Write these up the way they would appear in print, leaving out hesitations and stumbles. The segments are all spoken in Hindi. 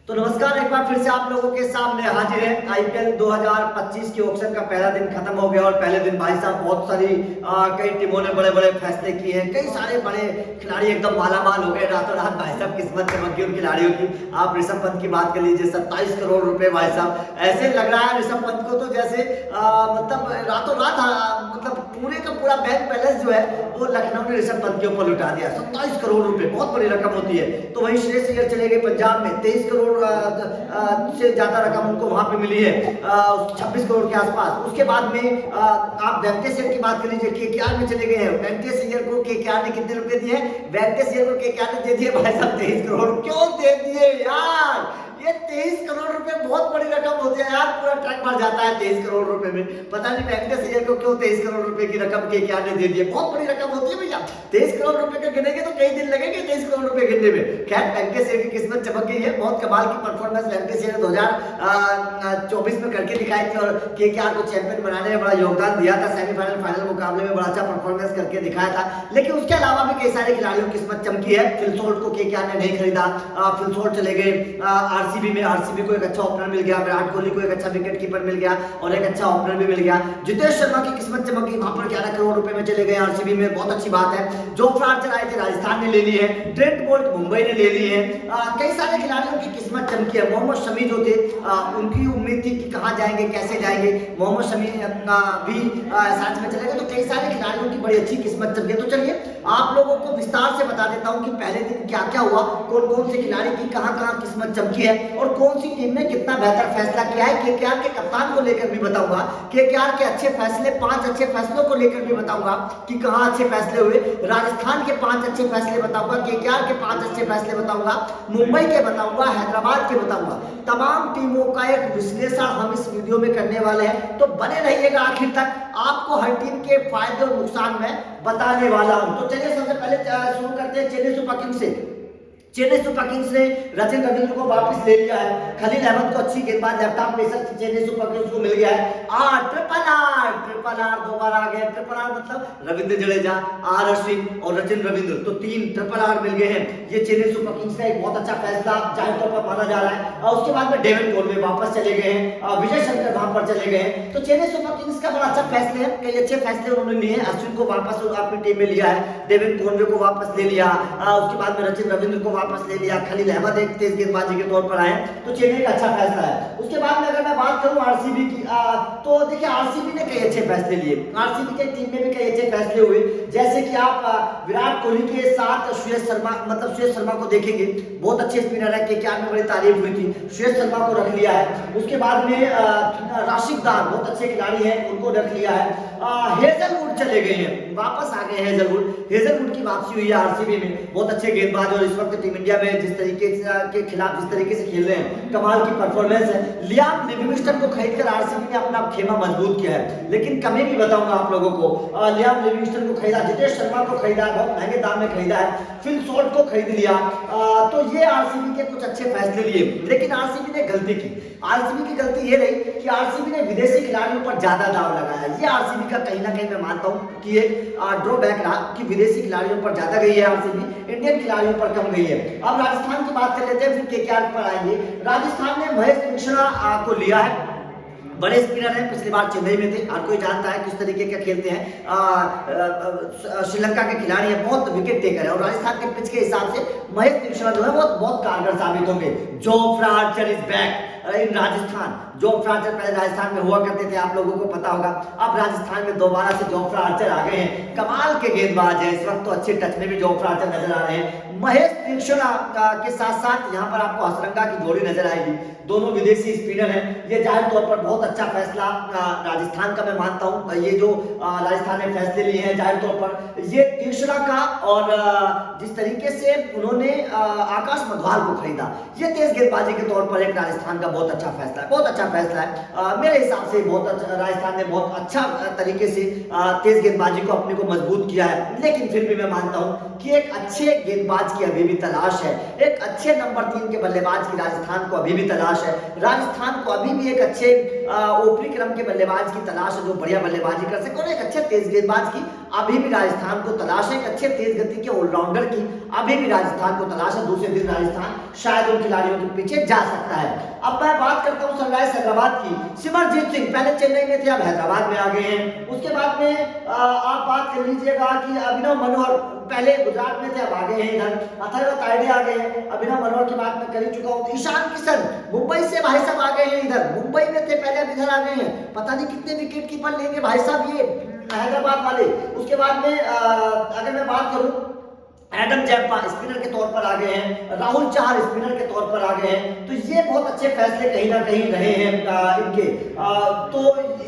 तो नमस्कार, एक बार फिर से आप लोगों के सामने हाजिर है। आईपीएल 2025 के ऑक्शन का पहला दिन खत्म हो गया और पहले दिन भाई साहब बहुत सारी कई टीमों ने बड़े बड़े फैसले किए हैं। कई सारे बड़े खिलाड़ी एकदम मालामाल हो गए रातों रात। भाई साहब किस्मत चमक गई उन खिलाड़ियों की। आप ऋषभ पंत की बात कर लीजिए, 27 करोड़ रुपए भाई साहब। ऐसे लग रहा है ऋषभ पंत को तो जैसे मतलब रातों रात मतलब पूरे का पूरा बैंक बैलेंस जो है वो लखनऊ ने ऋषभ पंत के ऊपर लुटा दिया। 27 करोड़ रुपए बहुत बड़ी रकम होती है। तो वहीं श्रेयस अय्यर चले गए पंजाब में, 23 करोड़ से ज्यादा रकम उनको वहां पे मिली है, 26 करोड़ के आसपास। उसके बाद में आप वेंकटेश अय्यर की बात कर लीजिए, केकेआर में चले गए हैं। वेंकटेश अय्यर को केकेआर ने कितने रुपए दिए? वेंकटेश अय्यर को केकेआर ने दे दिए भाई साहब 23 करोड़। क्यों दे दिए यार? ये 23 करोड़ रुपए बहुत बड़ी रकम होती है यार, पूरा ट्रक भर जाता है 23 करोड़ रुपए में। पता नहीं वेंकटेश अय्यर को क्यों 23 करोड़ रुपए की रकम केकेआर ने दे दी है। बहुत बड़ी रकम होती है भैया। 23 करोड़ रुपए का गिनेंगे तो कई दिन लगेंगे 23 करोड़ रुपए गिनने में। खैर वेंकटेश अय्यर की किस्मत चमक गई है। बहुत कमाल की परफॉर्मेंस वेंकटेश अय्यर ने 2024 में करके दिखाई थी और केकेआर को चैंपियन बनाने में बड़ा योगदान दिया था। सेमीफाइनल फाइनल मुकाबले में बड़ा अच्छा परफॉर्मेंस करके दिखाया था। लेकिन उसके अलावा भी कई सारे खिलाड़ियों की किस्मत चमकी है। फिल सॉल्ट को केकेआर ने नहीं खरीदा, फिल सॉल्ट चले गए आरसीबी में। आरसीबी को एक अच्छा ओपनर मिल गया, विराट कोहली को एक अच्छा विकेट कीपर मिल गया और एक अच्छा ओपनर भी मिल गया। जितेश शर्मा की किस्मत चमक गई, वहां पर 11 करोड़ रुपए में चले गए आरसीबी में, बहुत अच्छी बात है। जोफ्रा आर्चर आए थे, राजस्थान ने ले लिए हैं। ट्रेंट बोल्ट मुंबई ने ले लिए हैं। कई सारे खिलाड़ियों की किस्मत चमकी है। मोहम्मद शमी जो थे उनकी उम्मीद थी कि कहां जाएंगे कैसे जाएंगे, मोहम्मद शमी भी साथ में चले गए। तो कई सारे खिलाड़ियों की बड़ी अच्छी किस्मत चमकी है। तो चलिए आप लोगों को विस्तार से बता देता हूं कि पहले दिन क्या क्या हुआ, कौन कौन से खिलाड़ी की कहां कहां किस्मत चमकी है और कौन सी टीम ने कितना बेहतर फैसला किया है। केकेआर के कप्तान को लेकर भी बताऊंगा, केकेआर के अच्छे फैसले, 5 अच्छे फैसलों को लेकर भी बताऊंगा कि कहां अच्छे फैसले हुए। राजस्थान के 5 अच्छे फैसले बताऊंगा, केकेआर के 5 अच्छे फैसले बताऊंगा, मुंबई के बताऊंगा, हैदराबाद के बताऊंगा। तमाम टीमों का एक विश्लेषण हम इस वीडियो में करने वाले हैं, तो बने रहिएगा आखिर तक। आपको हर टीम के फायदे और नुकसान में बताने वाला हूं। तो चलिए सबसे पहले शुरू करते हैं चेन्नई सुपर किंग्स से। चेन्नई सुपर किंग्स ने रचिन रविंद्र को वापस ले लिया है। खलील अहमद को अच्छी गेंदबाज left-arm pacer Chennai super Kings को मिल गया है। ट्रिपल आर दोबारा आ गया। ट्रिपल आर मतलब रविंद्र जडेजा, आर अश्विन और रचिन रविंद्र, तो 3 ट्रिपल आर मिल गए हैं। ये चेन्नई सुपर किंग्स का एक बहुत अच्छा फैसला जाहिर तौर पर माना जा रहा है। और उसके बाद में डेविड कॉनवे वापस चले गए हैं, विजय शंकर वहां पर चले गए हैं। तो चेन्नई सुपर किंग्स का बड़ा अच्छा फैसला है, कई अच्छे फैसले उन्होंने लिए हैं। अश्विन को वापस अपनी टीम में लिया है, डेविड कॉनवे को वापस ले लिया, उसके बाद में रचिन रविंद्र को वापस ले लिया, खलील अहमद एक तेज गेंदबाजी के तौर पर आए। तो चेन्नई का अच्छा फैसला है। उसके बाद में अगर मैं बात करूं आरसीबी की, तो देखिए आरसीबी ने कई अच्छे फैसले लिए। आरसीबी की टीम में भी कई अच्छे फैसले हुए, जैसे कि आप विराट कोहली के साथ श्रेयस शर्मा को देखेंगे, बहुत अच्छे स्पिनर है। केकेआर में बड़ी तारीफ हुई थी, श्रेयस शर्मा को रख लिया है। उसके बाद में राशिद खान बहुत अच्छे खिलाड़ी हैं, उनको रख लिया है। हेजलवुड चले गए हैं, वापस आ गए हेजलवुड की वापसी हुई है आरसीबी में। बहुत अच्छे गेंदबाज और इस वक्त टीम इंडिया में जिस तरीके के खिलाफ जिस तरीके से खेल रहे हैं, कमाल की परफॉर्मेंस है। लियाम लिविंगस्टन को खरीदकर आरसीबी ने अपना खेमा मजबूत किया है। लेकिन कमी भी बताऊंगा आप लोगों को, लियाम लिविंगस्टन को खरीदा, जितेश शर्मा को खरीदा, बहुत महंगे दाम में खरीदा है, फिल सॉल्ट को खरीद लिया। तो ये आरसीबी के कुछ अच्छे फैसले लिए। लेकिन आरसीबी ने गलती की। आरसीबी की गलती ये रही कि आरसीबी ने विदेशी खिलाड़ियों पर ज्यादा दाव लगाया। ये आरसीबी का कहीं ना कहीं मैं मानता हूं कि एक ड्रॉबैक रहा कि विदेशी खिलाड़ियों पर ज्यादा गई है आरसीबी, इंडियन खिलाड़ियों पर कम गई है। अब राजस्थान की बात कर लेते हैं, फिर केकेआर पर आएंगे। राजस्थान ने महेश तीक्ष्णा को लिया है, बड़े स्पिनर हैं, पिछली बार चेन्नई में थे, हर कोई जानता है किस तरीके का खेलते हैं। श्रीलंका के खिलाड़ी हैं, बहुत विकेट टेकर है और राजस्थान के पिच के हिसाब से महेश तीक्ष्णा जो है वो बहुत कारगर साबित होंगे। Jofra Archer is back in Rajasthan. Jofra Archer पहले राजस्थान में हुआ करते थे, आप लोगों को पता होगा। अब राजस्थान में दोबारा से जोफ्रा आर्चर आ गए हैं, कमाल के गेंदबाज हैं इस वक्त, तो अच्छे टच में भी जोफ्रा आर्चर नजर आ रहे हैं। महेश तीक्ष्णा के साथ साथ यहाँ पर आपको हसरंगा की जोड़ी नजर आएगी, दोनों विदेशी स्पिनर हैं। ये जाहिर तौर पर बहुत अच्छा फैसला राजस्थान का मैं मानता हूँ। ये जो राजस्थान ने फैसले लिए हैं जाहिर तौर पर ये तीक्ष्णा का, और जिस तरीके से उन्होंने आकाश मधवाल को खरीदा, ये तेज गेंदबाजी के तौर पर एक राजस्थान का बहुत अच्छा फैसला है, बहुत अच्छा फैसला है। मेरे हिसाब से बहुत अच्छा, राजस्थान ने बहुत अच्छा तरीके से तेज गेंदबाजी को अपने को मजबूत किया है। लेकिन फिर भी मैं मानता हूँ कि एक अच्छे गेंदबाज की अभी भी तलाश है, एक अच्छे नंबर 3 के बल्लेबाज की राजस्थान को अभी भी तलाश है। राजस्थान को अभी भी एक अच्छे ऊपरी क्रम के बल्लेबाज की तलाश है जो बढ़िया बल्लेबाजी कर सके, और एक अच्छे तेज गेंदबाज की अभी भी राजस्थान को तलाश है, एक अच्छे तेज गति के ऑलराउंडर की अभी भी राजस्थान को तलाश है। दूसरे दिन राजस्थान शायद उन खिलाड़ियों के पीछे जा सकता है। अब मैं बात करता हूं सनराइजर्स हैदराबाद की। सिमरजीत सिंह पहले चेन्नई में थे, अब हैदराबाद में आ गए हैं। उसके बाद में आप बात कर लीजिएगा कि अभिनव मनोहर पहले गुजरात में थे, अब आ गए हैं इधर। अथर्व तायडे आ गए हैं, अभिनव मनोहर की बात मैं कर ही चुका हूं। ईशान किशन मुंबई से भाई साहब आ गए हैं इधर, मुंबई में थे पहले, अब इधर आ गए हैं। पता नहीं कितने विकेट कीपर लेंगे भाई साहब ये हैदराबाद वाले। उसके बाद में अगर मैं बात करूं, एडम जैम्पा स्पिनर के तौर पर आ गए हैं, राहुल चहर स्पिनर के तौर पर आ गए हैं। तो ये बहुत अच्छे फैसले कहीं ना कहीं रहे हैं इनके। तो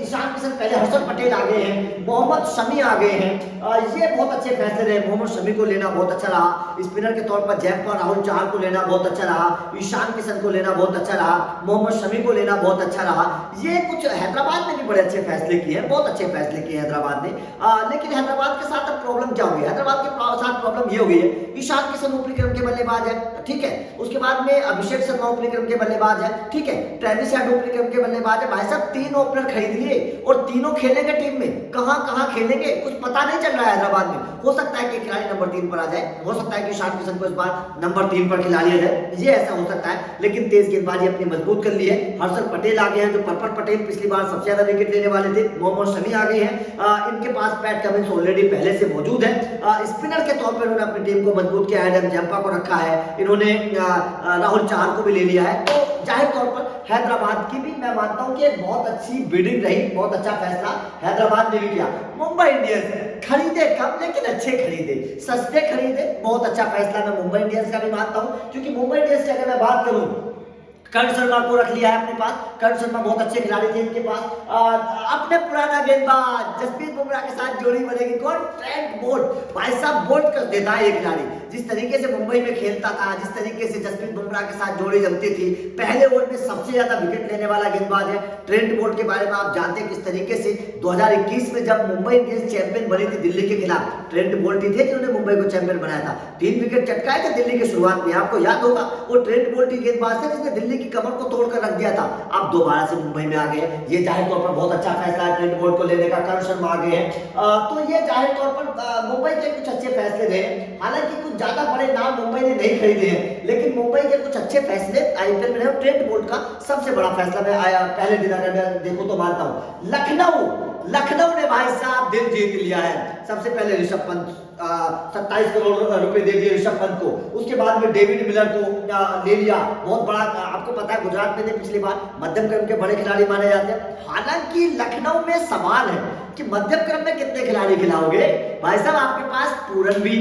ईशान किशन पहले, हर्षद पटेल आ गए हैं, मोहम्मद शमी आ गए हैं। ये बहुत अच्छे फैसले रहे। मोहम्मद शमी को लेना बहुत अच्छा रहा स्पिनर के तौर पर, जैम्पा राहुल चहर को लेना बहुत अच्छा रहा, ईशान किशन को लेना बहुत अच्छा रहा, मोहम्मद शमी को लेना बहुत अच्छा रहा। ये कुछ हैदराबाद ने भी बड़े अच्छे फैसले किए हैं, बहुत अच्छे फैसले किए हैदराबाद ने। लेकिन हैदराबाद के साथ अब प्रॉब्लम क्या होगी, हैदराबाद के साथ प्रॉब्लम ये होगी, ईशान किशन ऊपरी क्रम के बल्लेबाज है, ठीक है। उसके बाद में अभिषेक शर्मा ऊपरी क्रम के बल्लेबाज है, ठीक है। ट्रेविस हेड ऊपरी क्रम के बल्लेबाज है। भाई साहब 3 ओपनर खरीद लिए और तीनों खेलेंगे टीम में, कहां खेलेंगे कुछ पता नहीं चल रहा है हैदराबाद में। हो सकता है कि खिलाड़ी नंबर 3 पर आ जाए, हो सकता है कि ईशान किशन को इस बार नंबर 3 पर खिला लिया जाए, ये ऐसा हो सकता है। लेकिन तेज गेंदबाजी अपनी मजबूत कर ली है। हर्षद पटेल आ गए हैं, जो पर्पल पटेल पिछली बार सबसे ज्यादा विकेट लेने वाले थे। मोहम्मद शमी आ गए हैं, इनके पास पैट कमिंस ऑलरेडी पहले से मौजूद है। स्पिनर के तौर पर उन्होंने अपनी टीम को मजबूत किया है, एडम जैम्पा को रखा है इन्होंने, राहुल चहर को भी ले लिया है। तो जाहिर तौर पर हैदराबाद की भी मैं मानता हूं कि एक बहुत अच्छी बिडिंग रही, बहुत अच्छा फैसला हैदराबाद ने भी किया। मुंबई इंडियंस खरीदे कम लेकिन अच्छे खरीदे, सस्ते खरीदे, बहुत अच्छा फैसला मैं मुंबई इंडियंस का भी मानता हूं। क्योंकि मुंबई इंडियंस की अगर मैं बात करूं, कर्ण शर्मा को रख लिया है अपने पास, कर्ण शर्मा बहुत अच्छे खिलाड़ी थे इनके पास। अपने पुराना गेंदबाज जसप्रीत बुमराह के साथ जोड़ी बनेगी कौन, ट्रेंट बोल्ट। भाई साहब बोल्ट कर देता है ये खिलाड़ी, जिस तरीके से मुंबई में खेलता था, जिस तरीके से जसप्रीत बुमराह के साथ जोड़ी जमती थी, पहले ओवर में सबसे ज्यादा विकेट लेने वाला गेंदबाज है। ट्रेंट बोल्ट के बारे में आप जानते हैं किस तरीके से 2021 में जब मुंबई इंडियंस चैंपियन बनी थी दिल्ली के खिलाफ, ट्रेंट बोल्ट ही थे जिन्होंने मुंबई को चैंपियन बनाया था। 3 विकेट चटकाए थे दिल्ली की शुरुआत में, आपको याद होगा। वो ट्रेंट बोल्ट ही गेंदबाज थे जिसने दिल्ली की कमर को तोड़कर रख दिया था। अब दोबारा से मुंबई में आ गए, ये जाहिर तौर पर बहुत अच्छा फैसला है ट्रेंट बोल्ट को लेने का। कर्ण शर्मा आ गए हैं, तो ये जाहिर तौर पर मुंबई के कुछ अच्छे फैसले रहे। हालांकि कुछ ज्यादा बड़े नाम मुंबई ने नहीं खरीदे हैं, लेकिन मुंबई के कुछ अच्छे फैसले आईपीएल में रहे। ट्रेंट बोल्ट का सबसे बड़ा फैसला मैं पहले दिन अगर मैं देखूं तो मानता हूं। लखनऊ ने भाई साहब दिल जीत लिया है। सबसे पहले ऋषभ पंत 27 करोड़ रुपए दे दिए ऋषभ पंत को। उसके बाद में डेविड मिलर को ले लिया, बहुत बड़ा, आपको पता है गुजरात में थे पिछली बार, मध्यम क्रम के बड़े खिलाड़ी माने जाते हैं। हालांकि लखनऊ में सवाल है कि मध्यम क्रम में कितने खिलाड़ी खिलाओगे। भाई साहब आपके पास पूरन भी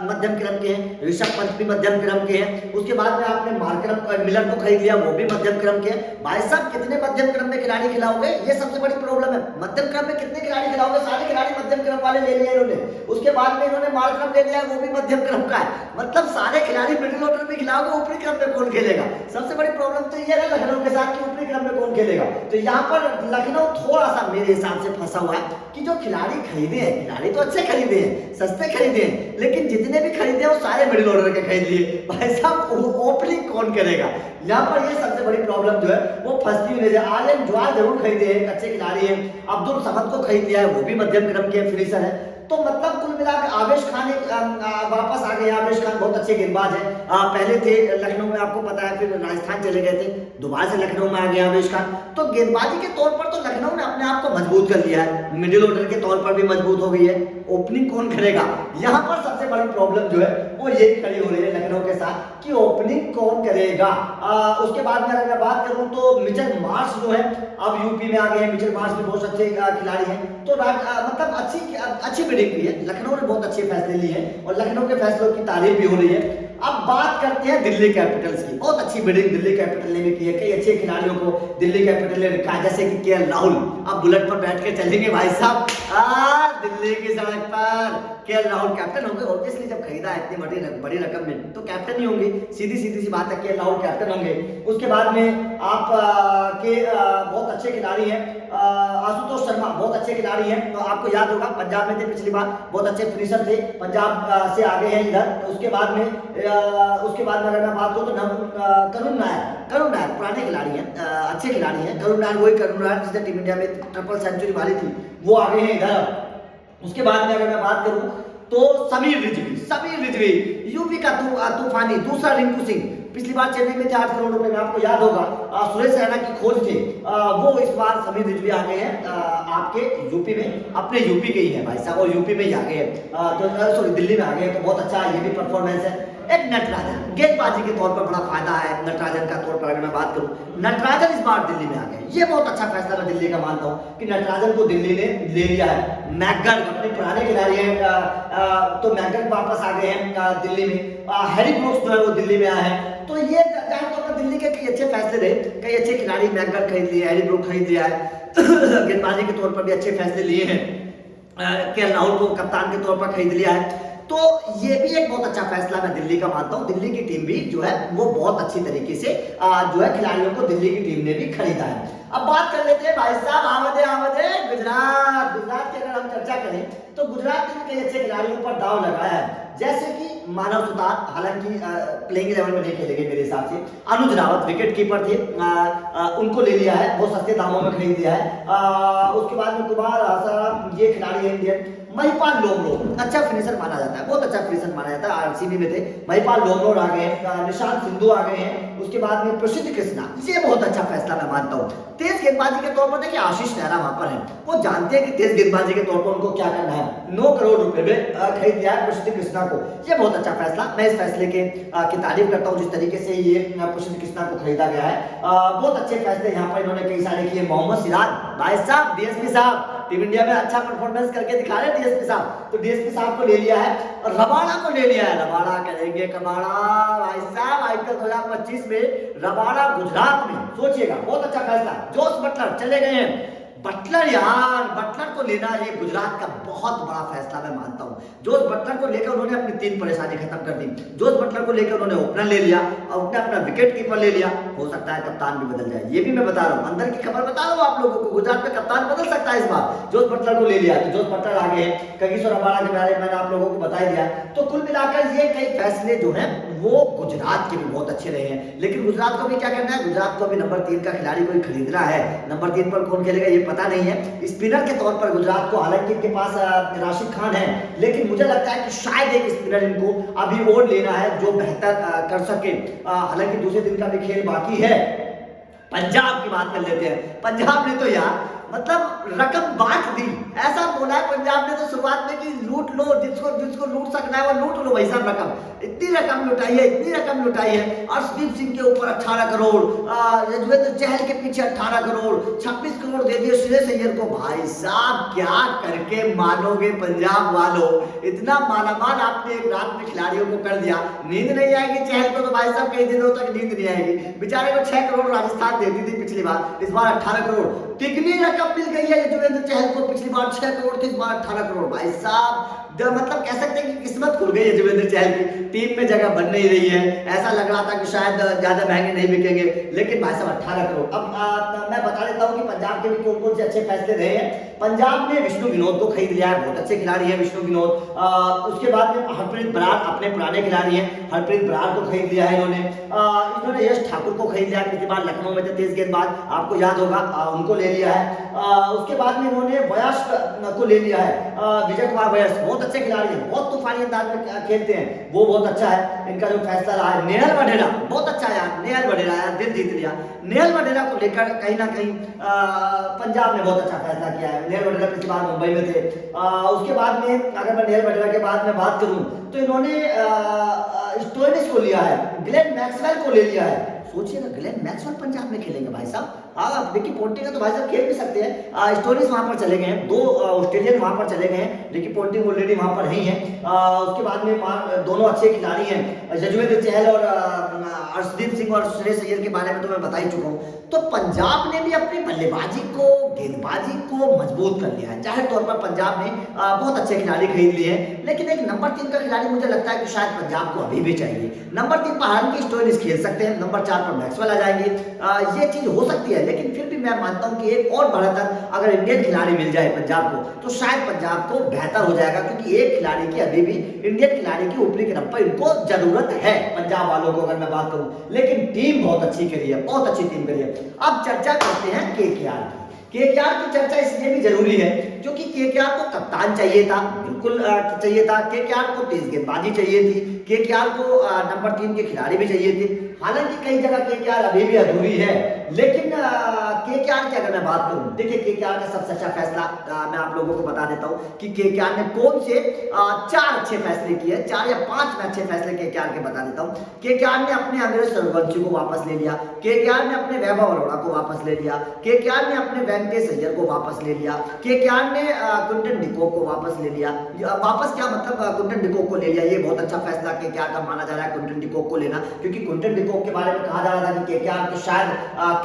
मध्यम क्रम के हैं, ऋषभ पंत भी मध्यम क्रम के हैं। उसके बाद में आपने मार्करम मिलर को खरीद लिया, वो भी मध्यम क्रम के हैं। भाई साहब कितने मध्यम क्रम में खिलाड़ी खिलाओगे, ये सबसे बड़ी प्रॉब्लम है। मध्यम क्रम में कितने खिलाड़ी खिलाओगे, सारे खिलाड़ी मध्यम क्रम वाले ले लिए इन्होंने। उसके बाद में इन्होंने मार्करम ले लिया, वो भी मध्यम क्रम का है। मतलब सारे खिलाड़ी मिडिल ऑर्डर में खिलाओगे, ऊपरी क्रम में कौन खेलेगा। सबसे बड़ी प्रॉब्लम तो ये है लखनऊ के साथ कि ऊपरी क्रम में कौन खेलेगा। तो यहाँ पर लखनऊ थोड़ा सा मेरे हिसाब से फंसा हुआ है कि जो खिलाड़ी खरीदे हैं, खिलाड़ी तो अच्छे खरीदे हैं, सस्ते खरीदे हैं, लेकिन जितने भी खरीदे हैं वो सारे मिडिल ऑर्डर के खरीद लिए। भाई साहब ओपनिंग कौन करेगा, यहाँ पर ये सबसे बड़ी प्रॉब्लम जो है वो फंसती हुई नजर। आर्यन ज्वार जरूर खरीदे हैं, अच्छे खिलाड़ी हैं। अब्दुल समद को खरीद लिया है, वो भी मध्यम क्रम के फिनिशर है। तो मतलब कुल मिलाकर आवेश खान वापस आ गए। आवेश खान बहुत अच्छे गेंदबाज हैं, पहले थे लखनऊ में आपको पता है, फिर राजस्थान चले गए थे, दोबारा से लखनऊ में आ गए आवेश खान। तो गेंदबाजी के तौर पर तो लखनऊ ने अपने आप को मजबूत कर लिया है, मिडिल ऑर्डर के तौर पर भी मजबूत हो गई है। ओपनिंग कौन करेगा, यहाँ पर सबसे बड़ी प्रॉब्लम जो है वो यही खड़ी हो रही है लखनऊ के साथ कि ओपनिंग कौन करेगा। उसके बाद में अगर मैं बात करूं तो मिचेल मार्श जो है अब यूपी में आ गए हैं। मिचेल मार्श भी बहुत अच्छे खिलाड़ी हैं। तो मतलब अच्छी बिडिंग भी है, लखनऊ ने बहुत अच्छे फैसले लिए हैं और लखनऊ के फैसलों की तारीफ भी हो रही है। अब बात करते हैं दिल्ली कैपिटल्स की। बहुत अच्छी बिडिंग दिल्ली कैपिटल ने भी की है, कई अच्छे खिलाड़ियों को दिल्ली कैपिटल ने रखा है, जैसे कि केएल राहुल अब बुलेट पर बैठ के चलेंगे भाई साहब दिल्ली की सड़क पर। केएल राहुल कैप्टन होंगे। ऑब्वियसली जब खरीदा है इतनी बड़ी रकम में तो कैप्टन ही होंगे, सीधी सी बात है, केएल राहुल कैप्टन होंगे। उसके बाद में आप बहुत अच्छे खिलाड़ी हैं आशुतोष शर्मा, बहुत अच्छे खिलाड़ी हैं। तो आपको याद होगा पंजाब में थे पिछली बार, बहुत अच्छे फिनिशर थे, पंजाब से आगे हैं इधर। तो उसके बाद में अगर मैं बात करूँ तो करुण नायर पुराने खिलाड़ी हैं, अच्छे खिलाड़ी हैं। करुण नायर वही करुण नायर जिसने टीम इंडिया में ट्रिपल सेंचुरी मारी थी, वो आगे हैं इधर। उसके बाद में अगर मैं बात करूं तो समीर रिजवी यूपी का तूफानी, दूसरा रिंकू सिंह, पिछली बार चेन्नई में थे 8 करोड़ रुपए में, आपको याद होगा सुरेश रैना की खोज थे, वो इस बार समीर रिजवी आ गए हैं आपके यूपी में, अपने यूपी के ही है भाई साहब, और यूपी में ही आ गए हैं, तो सॉरी दिल्ली में आ गए हैं। तो बहुत अच्छा ये भी परफॉर्मेंस है। एक नटराजन, गेंदबाजी के तौर पर बड़ा फायदा है नटराजन का तौर पर अगर मैं बात करूं, नटराजन इस बार दिल्ली में आ गए, ये बहुत अच्छा फैसला मैं दिल्ली का मानता हूं कि नटराजन को दिल्ली ने ले लिया है। मैकगन अपने पुराने खिलाड़ी हैं, तो मैकगन वापस आ गए हैं दिल्ली में। हैरी ब्रूक्स जो है वो दिल्ली में आए हैं। तो ये जाहिर तौर पर दिल्ली के कई अच्छे फैसले रहे, कई अच्छे खिलाड़ी, मैकगन खरीद लिया, हैरी ब्रूक्स खरीद लिया है गेंदबाजी के तौर पर भी अच्छे फैसले लिए हैं, केएल राहुल को कप्तान के तौर पर खरीद लिया है। तो ये भी एक बहुत अच्छा फैसला मैं दिल्ली का मानता हूं। दिल्ली की टीम भी जो है वो बहुत अच्छी तरीके से जो है खिलाड़ियों को दिल्ली की टीम ने भी खरीदा है। अब बात कर लेते हैं भाई साहब आमदे गुजरात की अगर हम चर्चा करें तो गुजरात ने कई अच्छे खिलाड़ियों पर दाव लगाया है, जैसे कि मानव सुतार, हालांकि प्लेइंग 11 में नहीं खेलेंगे मेरे हिसाब से। अनुज रावत विकेट कीपर थे, उनको ले लिया है, बहुत सस्ते दामों में खरीद लिया है। उसके बाद में कुमार हसन, ये खिलाड़ी है इंडियन। महिपाल लोमरो अच्छा फिनिशर माना जाता है, बहुत अच्छा फिनिशर माना जाता है, आरसीबी में थे। महिपाल लोमरो आ गए हैं, निशांत सिंधु आ गए हैं। उसके बाद में प्रसिद्ध कृष्णा, ये बहुत अच्छा फैसला मैं मानता हूँ। तेज गेंदबाजी के तौर पर देखिए आशीष नेहरा वहां पर है, वो जानते हैं कि तेज गेंदबाजी के तौर पर उनको क्या करना है। 9 करोड़ रुपए में खरीद लिया है प्रसिद्ध कृष्णा को, ये बहुत अच्छा फैसला, मैं इस फैसले की तारीफ करता हूँ जिस तरीके से ये प्रसिद्ध कृष्णा को खरीदा गया है। बहुत अच्छे फैसले यहाँ पर इन्होंने कई सारे किए। मोहम्मद सिराज भाई साहब, डीएसपी साहब टीम इंडिया में अच्छा परफॉर्मेंस करके दिखा रहे डीएसपी साहब, तो डीएसपी साहब को ले लिया है और रबाड़ा को ले लिया है। रबाड़ा करेंगे कबाड़ा भाई साहब, आईपीएल 2025 में रबाड़ा गुजरात में, सोचिएगा बहुत अच्छा फैसला। जोस बटलर चले गए हैं, बटलर यार, बटलर को लेना ये गुजरात का बहुत बड़ा फैसला मैं मानता हूं। जोस बटलर को लेकर उन्होंने अपनी 3 परेशानी खत्म कर दी। जोस बटलर को लेकर उन्होंने ओपनर ले लिया और उन्होंने अपना विकेट कीपर ले लिया, हो सकता है कप्तान भी बदल जाए, ये भी मैं बता रहा हूं, अंदर की खबर बता रहा हूं आप लोगों को, गुजरात में कप्तान बदल सकता है इस बार। जोस बटलर को ले लिया, तो जोस बटलर आगे हैं, कगिसो रबाड़ा के बारे में मैंने आप लोगों को बता ही दिया। तो कुल मिलाकर ये कई फैसले जो हैं वो गुजरात के भी बहुत अच्छे रहे हैं। लेकिन गुजरात को भी क्या करना है, गुजरात को भी नंबर 3 का खिलाड़ी कोई खरीदना है। नंबर 3 पर कौन खेलेगा ये पता नहीं है। स्पिनर के तौर पर गुजरात को, हालांकि इनके पास राशिद खान है, लेकिन मुझे लगता है कि शायद एक स्पिनर इनको अभी और लेना है जो बेहतर कर सके। हालांकि दूसरे दिन का भी खेल बाकी है। पंजाब की बात कर लेते हैं। पंजाब ने तो यार मतलब रकम बांट दी, ऐसा बोला है पंजाब ने तो शुरुआत में कि लूट लो, जिसको लूट सकना है वो लूट लो भाई साहब। रकम इतनी रकम लुटाई है, इतनी रकम लुटाई है। अर्शदीप सिंह के ऊपर 18 करोड़, युजवेंद्र चहल के पीछे 18 करोड़, 26 करोड़ दे दिए श्रेयस अय्यर को। भाई साहब क्या करके मानोगे पंजाब वालों, इतना मालामाल आपने एक रात में खिलाड़ियों को कर दिया। नींद नहीं आएगी चहल को तो भाई साहब कई दिनों तक नींद नहीं आएगी। बेचारे को 6 करोड़ राजस्थान देती थी पिछली बार, इस बार 18 करोड़। तिगनी रकम मिल गई है युजवेंद्र चहल को, पिछली बार 6 करोड़ थी, इस बार 18 करोड़। भाई साहब मतलब कह सकते हैं कि किस्मत खुल गई है युजवेंद्र चहल की, टीम में जगह बन नहीं रही है। ऐसा लग रहा था कि शायद ज्यादा महंगे नहीं बिकेंगे, लेकिन भाई साहब 18 करोड़। अब मैं बता देता हूं कि पंजाब के भी कौन कौन से अच्छे फैसले रहे हैं। पंजाब ने विष्णु विनोद को खरीद लिया है, बहुत अच्छे खिलाड़ी है विष्णु विनोद। उसके बाद में हरप्रीत बराड़, अपने पुराने खिलाड़ी हैं, हरप्रीत बराड़ को खरीद लिया है इन्होंने यश ठाकुर को खरीद लिया है, पिछली बार लखनऊ में थे तेज गेंदबाज, आपको याद होगा, उनको ले लिया है। उसके बाद में इन्होंने वयस को ले लिया है, विजय कुमार वयस, बहुत अच्छे खिलाड़ी हैं, बहुत तूफानी अंदाज में खेलते हैं, वो बहुत अच्छा है इनका जो फैसला रहा है। नेहल वढेरा बहुत अच्छा यार, नेहल वढेरा यार दिल जीत लिया। नेहल वढेरा को लेकर कहीं ना कहीं पंजाब ने बहुत अच्छा फैसला किया है। नेहल वढेरा पिछली बार मुंबई में थे। उसके बाद में अगर मैं नेहल वढेरा के बाद में बात करूं तो इन्होंने स्टोइनिस को लिया है, ग्लेन मैक्सवेल को ले लिया है। सोचिएगा ग्लेन मैक्सवेल पंजाब में खेलेंगे भाई साहब। रिकी पोंटिंग तो भाई साहब खेल भी सकते हैं। स्टोनिस वहां पर चले गए हैं, 2 ऑस्ट्रेलियन वहां पर चले गए हैं, रिकी पोंटिंग ऑलरेडी वहां पर ही है। उसके बाद में दोनों अच्छे खिलाड़ी हैं, यजुवेंद्र चहल और अर्शदीप सिंह और श्रेयस अय्यर के बारे में तो मैं बता ही चुका हूँ। तो पंजाब ने भी अपनी बल्लेबाजी को, गेंदबाजी को मजबूत कर लिया है। जाहिर तौर पर पंजाब ने बहुत अच्छे खिलाड़ी खरीद लिए हैं, लेकिन एक नंबर 3 का खिलाड़ी मुझे लगता है कि शायद पंजाब को अभी भी चाहिए। नंबर 3 पर हालांकि स्टोइनिस खेल सकते हैं, नंबर 4 पर मैक्सवेल आ जाएंगे, ये चीज हो सकती है। लेकिन फिर भी मैं मानता हूं कि एक और बढ़त अगर इंडियन खिलाड़ी मिल जाए पंजाब को, तो शायद पंजाब को बेहतर हो जाएगा, क्योंकि एक खिलाड़ी की अभी भी, इंडियन खिलाड़ी की ऊपरी क्रम पर इनको जरूरत है पंजाब वालों को, अगर मैं बात करूं। लेकिन टीम बहुत अच्छी करी है, बहुत अच्छी टीम करी है। अब चर्चा करते हैं केकेआर की। केकेआर की चर्चा इसलिए भी जरूरी है क्योंकि केकेआर को कप्तान चाहिए था, बिल्कुल चाहिए था। केकेआर को तेज गेंदबाजी चाहिए थी, केकेआर को नंबर 3 के खिलाड़ी भी चाहिए थे। हालांकि कई जगह केकेआर अभी भी अधूरी है, लेकिन केकेआर की अगर मैं बात करूं, देखिए केकेआर का सबसे अच्छा फैसला मैं आप लोगों को बता देता हूं कि केकेआर ने कौन से 4 अच्छे फैसले किए, 4 या 5 में अच्छे फैसले केकेआर के बता देता हूं। केकेआर ने अपने अंग्रेज सूर्यवंशी को वापस ले लिया, केकेआर ने अपने वैभव अरोड़ा को वापस ले लिया, केकेआर ने अपने वेंकटेश अय्यर को वापस ले लिया, केकेआर ने क्विंटन डिकॉक को वापस ले लिया। वापस क्या मतलब, क्विंटन डिकॉक को ले लिया, ये बहुत अच्छा फैसला केकेआर का माना जा रहा है क्विंटन डिकॉक को लेना, क्योंकि क्विंटन डिकॉक के बारे में कहा जा रहा था कि केकेआर के शायद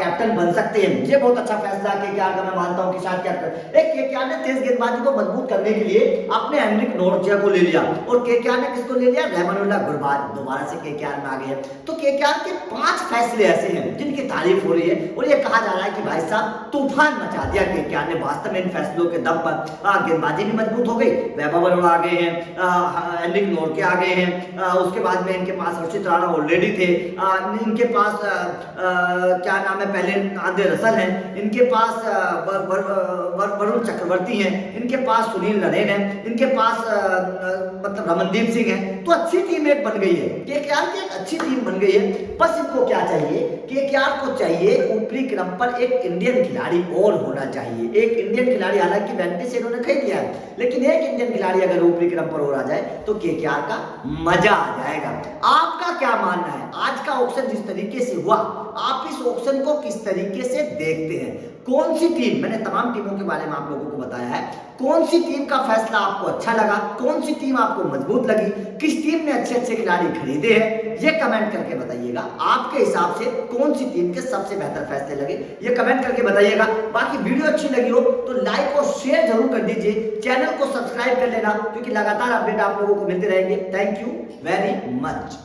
कैप्टन बन सकते हैं। ये बहुत अच्छा फैसला केकेआर का मैं मानता हूं कि शायद कैप्टन। एक केकेआर ने तेज गेंदबाजी को मजबूत करने के लिए अपने हेनरिक नोर्जिया को ले लिया, और केकेआर ने किसको ले लिया, रहमानुल्लाह गुरबाज दोबारा से केकेआर में आ गए हैं। तो केकेआर के 5 फैसले ऐसे हैं जिनकी तारीफ हो रही है, और ये कहा जा रहा है कि भाई साहब तूफान मचा दिया केकेआर ने वास्तव में इन फैसलों के दम पर। गेंदबाजी भी मजबूत हो गई, वैभव अरोड़ा आ गए हैं, हेनरिक नोर्के आ गए हैं, उसके बाद में इनके पास हर्षित राणा ऑलरेडी थे, इनके पास क्या नाम है, पहले आंद्रे रसल हैं, इनके पास वरुण चक्रवर्ती हैं, इनके पास सुनील नरेन है, इनके पास मतलब रमनदीप सिंह है। तो अच्छी टीम एक बन गई है, केकेआर की एक अच्छी टीम बन गई है। बस इनको क्या चाहिए, केकेआर को चाहिए ऊपरी क्रम पर एक इंडियन खिलाड़ी और होना चाहिए, एक इंडियन खिलाड़ी। हालांकि वेंकटेश इन्होंने खरीद लिया है, लेकिन एक इंडियन खिलाड़ी अगर ऊपरी क्रम पर और आ जाए तो केकेआर का मजा आ जाएगा। आपका क्या मानना है, आज का ऑक्शन जिस तरीके से हुआ, आप इस ऑक्शन को किस तरीके से देखते हैं? कौन सी टीम, मैंने तमाम टीमों के बारे में आप लोगों को बताया है, कौन सी टीम का फैसला आपको अच्छा लगा, कौन सी टीम आपको मजबूत लगी, किस टीम ने अच्छे अच्छे खिलाड़ी खरीदे हैं, ये कमेंट करके बताइएगा। आपके हिसाब से कौन सी टीम के सबसे बेहतर फैसले लगे, ये कमेंट करके बताइएगा। बाकी वीडियो अच्छी लगी हो तो लाइक और शेयर जरूर कर दीजिए, चैनल को सब्सक्राइब कर लेना, क्योंकि लगातार अपडेट आप लोगों को मिलते रहेंगे। Thank you very much.